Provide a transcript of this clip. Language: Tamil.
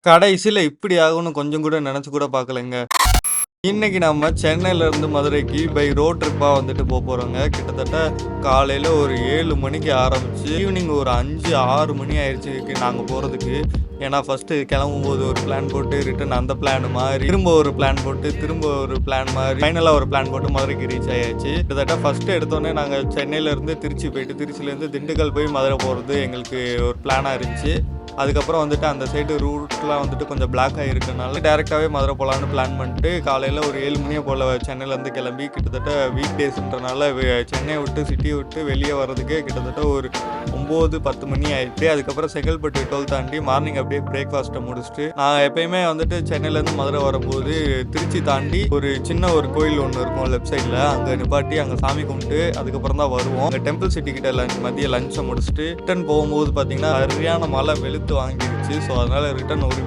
கடைசியில இப்படி ஆகும்னு கொஞ்சம் கூட நெனச்சு கூட பார்க்கலங்க. இன்னைக்கு நம்ம சென்னையிலேருந்து மதுரைக்கு பை ரோட் ட்ரிப்பா வந்துட்டு போறோங்க. கிட்டத்தட்ட காலையில ஒரு 7 மணிக்கு ஆரம்பிச்சு, ஈவினிங் ஒரு 5, 6 மணி ஆயிடுச்சு நாங்க போறதுக்கு. ஏன்னா ஃபர்ஸ்ட்டு கிளம்பும்போது ஒரு பிளான் போட்டு, ரிட்டர்ன் அந்த பிளான் மாறி, திரும்ப ஒரு பிளான் போட்டு, திரும்ப ஒரு பிளான் மாறி, ஃபைனலா ஒரு பிளான் போட்டு மதுரைக்கு ரீச் ஆயாச்சு. கிட்டத்தட்ட ஃபர்ஸ்ட்டு எடுத்தோனே நாங்க சென்னையிலேருந்து திருச்சி போயிட்டு, திருச்சியிலேருந்து திண்டுக்கல் போய் மதுரை போறது எங்களுக்கு ஒரு பிளானா இருந்துச்சு. அதுக்கப்புறம் வந்துட்டு அந்த சைடு ரூட்லாம் வந்துட்டு கொஞ்சம் பிளாக் ஆகிருக்கனால டேரெக்டாகவே மதுரை போகலான்னு பிளான் பண்ணிட்டு காலையில் ஒரு 7 மணியை போல் சென்னையிலேருந்து கிளம்பி கிட்டத்தட்ட வீக் டேஸ்ன்றனால சென்னையை விட்டு சிட்டியை விட்டு வெளியே வர்றதுக்கே கிட்டத்தட்ட ஒரு 9-10 மணி ஆயிடுச்சு. அதுக்கப்புறம் செங்கல்பட்டு டோல் தாண்டி மார்னிங் அப்படியே பிரேக்ஃபாஸ்ட்டை முடிச்சுட்டு நான் எப்பயுமே வந்துட்டு சென்னையிலேருந்து மதுரை வரும்போது திருச்சி தாண்டி ஒரு சின்ன ஒரு கோயில் ஒன்று இருக்கும் லெஃப்ட் சைடில், அங்கே நிப்பாட்டி அங்கே சாமி கும்பிட்டு அதுக்கப்புறம் தான் வருவோம். அங்கே டெம்பிள் சிட்டி கிட்ட மதிய லஞ்சை முடிச்சுட்டு ரிட்டர்ன் போகும்போது பார்த்தீங்கன்னா சரியான மழை வெளுத்து வாங்கிருச்சு. ஸோ அதனால ரிட்டர்ன் ஒரு